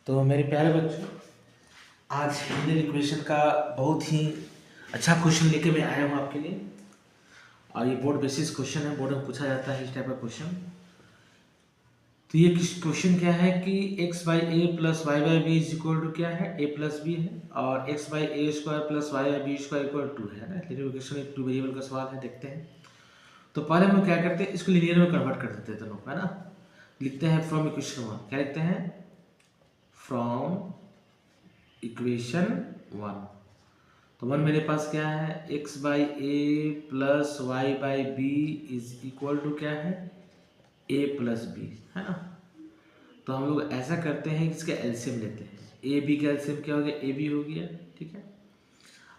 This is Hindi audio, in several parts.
तो मेरे प्यारे बच्चों, आज लीनियर इक्वेशन का बहुत ही अच्छा क्वेश्चन लेके मैं आया हूँ आपके लिए। और ये बोर्ड बेसिस क्वेश्चन है, बोर्ड में पूछा जाता है इस टाइप का क्वेश्चन। तो ये क्वेश्चन क्या है कि x by a plus y by b is equal to क्या है, a प्लस बी है, और x by a square plus y by b square equal to है ना। लीनियर इक्वेशन एक टू वेरिएबल का सवाल है, देखते हैं। तो पहले हम लोग क्या करते हैं, इसको लीनियर में कन्वर्ट कर देते हैं दोनों को, है ना। लिखते हैं फ्रॉम इक्वेशन वन, क्या लिखते हैं, फ्रॉम इक्वेशन वन। तो वन मेरे पास क्या है, x by a plus y by b is equal to क्या है, a प्लस बी, है ना। तो हम लोग ऐसा करते हैं कि इसका एलसीएम लेते हैं। ए बी का एलसीएम क्या हो गया, ए बी हो गया, ठीक है।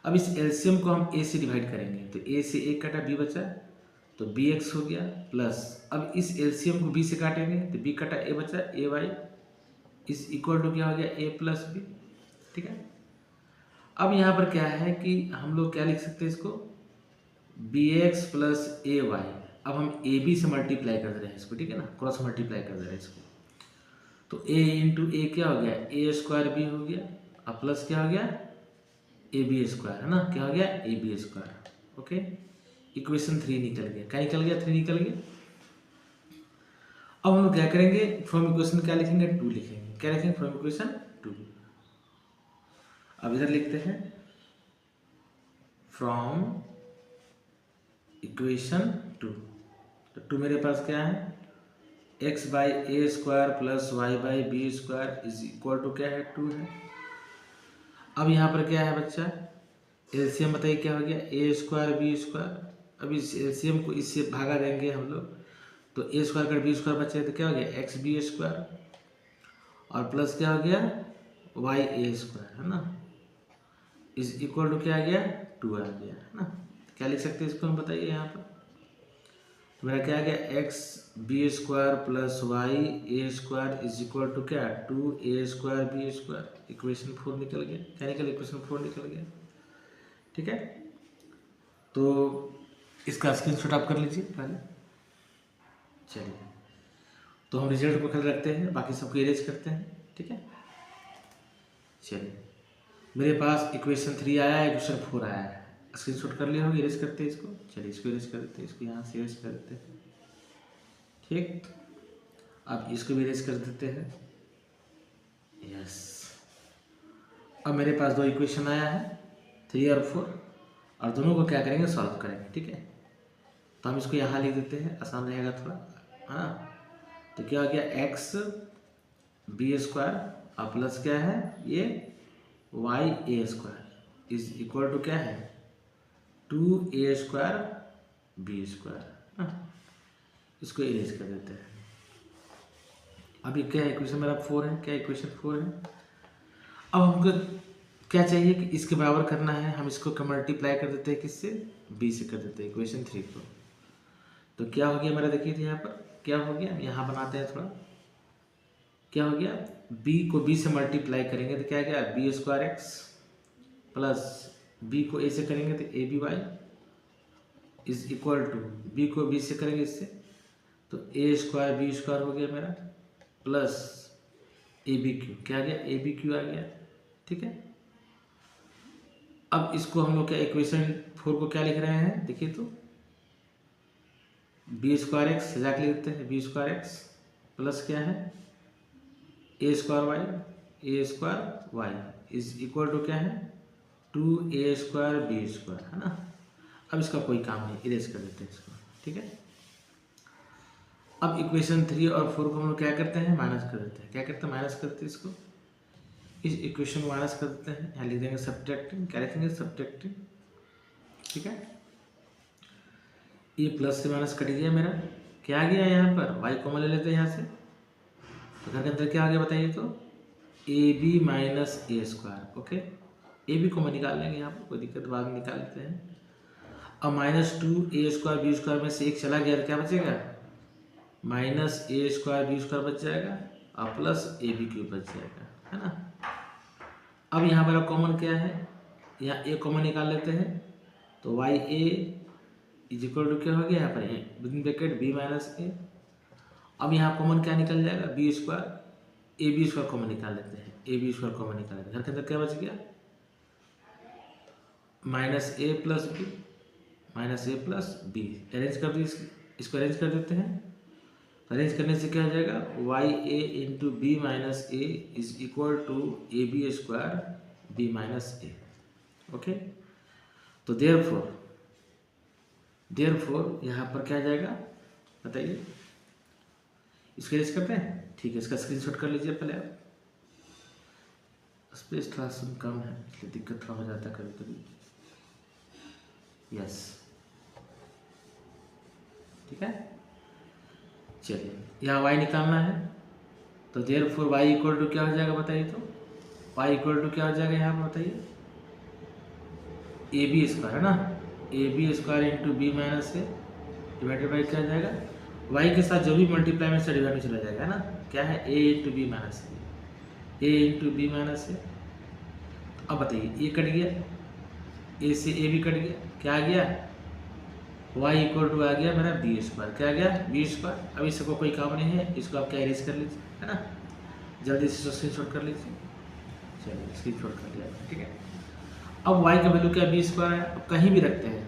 अब इस एलसीएम को हम a से डिवाइड करेंगे, तो a से a कटा b बचा, तो bx हो गया प्लस, अब इस एलसीएम को b से काटेंगे तो b कटा a बचा, a y is equal to क्या हो गया, a प्लस बी, ठीक है। अब यहाँ पर क्या है कि हम लोग क्या लिख सकते हैं इसको, बी एक्स प्लस ए वाई। अब हम ए बी से मल्टीप्लाई कर दे रहे हैं इसको, ठीक है ना, क्रॉस मल्टीप्लाई कर दे रहे हैं इसको। तो ए इंटू ए क्या हो गया, ए स्क्वायर बी हो गया, अब प्लस क्या हो गया, ए बी स्क्वायर, है ना, क्या हो गया, a b square. Okay, equation 3 निकल गया, क्या निकल गया, 3 निकल गया। अब हम लोग क्या करेंगे, फ्रॉम इक्वेशन क्या लिखेंगे, 2 लिखेंगे, क्या लिखेंगे, फ्रॉम इक्वेशन 2। अब इधर लिखते हैं फ्रॉम इक्वेशन 2। तो 2 मेरे पास क्या है, x by a square plus y by b square is equal to क्या है, 2 है। अब यहाँ पर क्या है बच्चा, एलसीएम बताइए क्या हो गया, ए स्क्वायर बी स्क्वायर। अब इस एलसीएम को इससे भागा देंगे हम लोग, तो ए स्क्वायर कर बी स्क्वायर बचे तो क्या हो गया, एक्स बी स्क्वायर, और प्लस क्या हो गया, वाई ए स्क्वायर, है ना, इज इक्वल टू क्या आ गया, 2 आ गया, है ना। क्या लिख सकते हैं इसको हम, बताइए यहाँ पर। तो मेरा क्या आ गया, x b square plus y a square is equal to क्या, 2 a square b square. Equation 4 निकल गया, क्या निकल, इक्वेशन 4 निकल गया, ठीक है। तो इसका स्क्रीनशॉट आप कर लीजिए पहले। चलिए, तो हम रिजल्ट को ख्याल रखते हैं, बाकी सबको इरेज करते हैं, ठीक है। चलिए, मेरे पास इक्वेशन 3 आया है, इक्वेशन 4 आया है, स्क्रीनशॉट कर लिया होगा, इरेज करते हैं इसको। चलिए, इसको इरेज कर देते हैं, इसको यहाँ से इरेज कर देते हैं, ठीक। अब इसको भी इरेज कर देते हैं, यस। अब मेरे पास दो इक्वेशन आया है, 3 और 4, और दोनों को क्या करेंगे, सॉल्व करेंगे, ठीक है। तो हम इसको यहाँ लिख देते हैं, आसान रहेगा थोड़ा, है ना। तो क्या हो गया, एक्स बी स्क्वायर और प्लस क्या है, ये y a square is equal to क्या है, 2 ए स्क्वायर बी स्क्वायर। इसको इरेज कर देते हैं। अभी क्या है, इक्वेशन मेरा 4 है, क्या इक्वेशन 4 है। अब हमको क्या चाहिए कि इसके बराबर करना है, हम इसको मल्टीप्लाई कर देते हैं, किससे, बी से कर देते हैं, इक्वेशन 3 को। तो क्या हो गया मेरा, देखिए यहाँ पर क्या हो गया, यहाँ बनाते हैं थोड़ा, क्या हो गया, b को b से मल्टीप्लाई करेंगे तो क्या गया, b square x plus b को a से करेंगे तो a b y is equal to, b को b से करेंगे इससे तो a स्क्वायर बी स्क्वायर हो गया मेरा, प्लस ए बी क्यू, क्या आ गया, ए बी क्यू आ गया, ठीक है। अब इसको हम लोग क्या, इक्वेशन 4 को क्या लिख रहे हैं, देखिए तो बी स्क्वायर एक्स सजा के लिखते हैं, बी स्क्वायर एक्स प्लस क्या है, A square Y is equal to क्या है, 2 ए स्क्वायर बी स्क्वायर, है ना। अब इसका कोई काम नहीं, इरेज कर देते हैं इसको, ठीक है। अब इक्वेशन 3 और 4 को हम लोग क्या करते हैं, माइनस कर देते हैं, क्या करते हैं, माइनस करते हैं इसको, इस इक्वेशन को माइनस कर देते हैं, यहाँ लिख देंगे सब्ट्रैक्टिंग, क्या लिखेंगे, सब्ट्रैक्टिंग, ठीक है। ये प्लस से माइनस कट गया मेरा, क्या आ गया यहाँ पर, वाई कॉमन ले लेते हैं यहाँ से, तो घर के अंदर क्या आ गया बताइए तो, a b minus a square. Okay, a b को मैं निकाल लेंगे यहाँ पर, कोई दिक्कत, बाद में निकाल लेते हैं। अब -2 ए स्क्वायर बी स्क्वायर में से एक चला गया तो क्या बचेगा, -a स्क्वायर बी स्क्वायर बच जाएगा और प्लस ए बी क्यूब बच जाएगा, है ना। अब यहाँ मेरा कॉमन क्या है, यहाँ ए कॉमन निकाल लेते हैं, तो y a is equal to क्या हो गया, यहाँ पर विदिन ब्रैकेट बी माइनस ए। अब यहाँ कॉमन क्या निकल जाएगा, b square a b square common निकाल लेते हैं, ए बी स्क्वायर कॉमन निकाल लेते हैं। घर के अंदर क्या बच गया, माइनस ए प्लस बी, माइनस ए प्लस बी। अरेंज कर दी, इसको अरेंज कर देते हैं। अरेंज करने से क्या हो जाएगा, y a into B minus a is equal to a b square b minus a. Okay, तो देयरफॉर यहाँ पर क्या आ जाएगा बताइए, इसको अरेंज करते हैं। ठीक है, इसका स्क्रीनशॉट कर लीजिए पहले आप। स्पेस थोड़ा सा कम है इसलिए दिक्कत थोड़ा हो जाता है कभी कभी। यस, ठीक है, चलिए यहाँ y निकालना है, तो देयरफॉर y इक्वल टू क्या हो जाएगा बताइए, तो y इक्वल टू क्या हो जाएगा यहाँ पर बताइए, ए बी स्क्वायर है ना, a b square into B minus a divided by क्या हो जाएगा, y के साथ जो भी मल्टीप्लाई में से डिवाइड में चला जाएगा, है ना, क्या है a into B minus A into B minus ए। अब बताइए ये कट गया, ए से ए भी कट गया, क्या आ गया, y इक्वल टू आ गया मेरा बी स्क्वायर, क्या आ गया बी स्क्वायर। अब इसको कोई काम नहीं है, इसको आप क्या इरेज कर लीजिए, है ना, जल्दी से स्क्रीनशॉट कर लीजिए। चलिए स्क्रीनशॉट कर लिया, ठीक है। अब y का वैल्यू क्या बी स्क्वायर है, अब कहीं भी रखते हैं,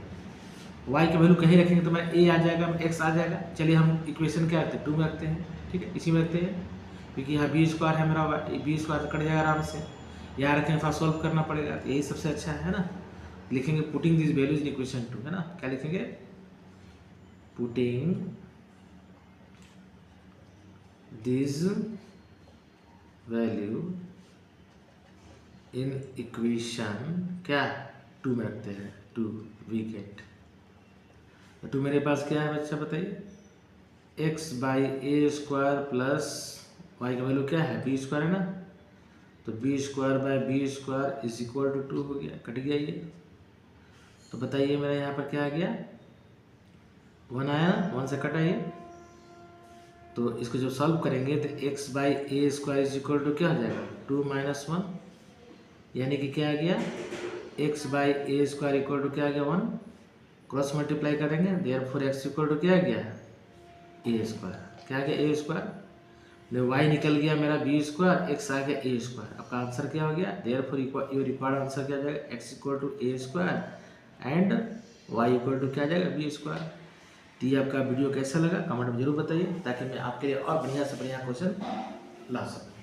y का वैल्यू कहीं रखेंगे तो मेरा a आ जाएगा, x आ जाएगा। चलिए हम इक्वेशन क्या रखते हैं, 2 में रखते हैं, ठीक है, इसी में रखते हैं, क्योंकि यहाँ बी स्क्वायर है मेरा, बी स्क्वायर कट जाएगा आराम से, यहाँ रखें थोड़ा सॉल्व करना पड़ेगा, तो यही सबसे अच्छा है ना। लिखेंगे putting this values in equation 2, है ना, क्या लिखेंगे, putting this value in equation क्या 2 में रखते हैं, 2 वीकेट। तो 2 मेरे पास क्या है बच्चा बताइए, x by a square plus y का वैल्यू क्या है बी स्क्वायर है ना, तो b square by b square is equal to 2 हो गया, कट गया ये। तो बताइए मेरा यहाँ पर क्या आ गया, 1 आया ना, 1 से कटा ये। तो इसको जब सॉल्व करेंगे तो x by a square is equal to क्या हो जाएगा 2 माइनस 1, यानी कि क्या आ गया x by a square equal to क्या आ गया 1, क्रॉस मल्टीप्लाई करेंगे, देयरफॉर एक्स इक्वल टू क्या आ गया ए स्क्वायर, क्या आ गया ए स्क्वायर, वाई निकल गया मेरा बी स्क्वायर, एक्स आ गया ए स्क्वायर। आपका आंसर क्या हो गया, देयरफॉर योर रिक्वायर्ड आंसर क्या आ जाएगा, x equal to a square and y equal to क्या आ जाएगा बी स्क्वायर। तो ये आपका वीडियो कैसा लगा कमेंट में जरूर बताइए, ताकि मैं आपके लिए और बढ़िया से बढ़िया क्वेश्चन ला सकूँ।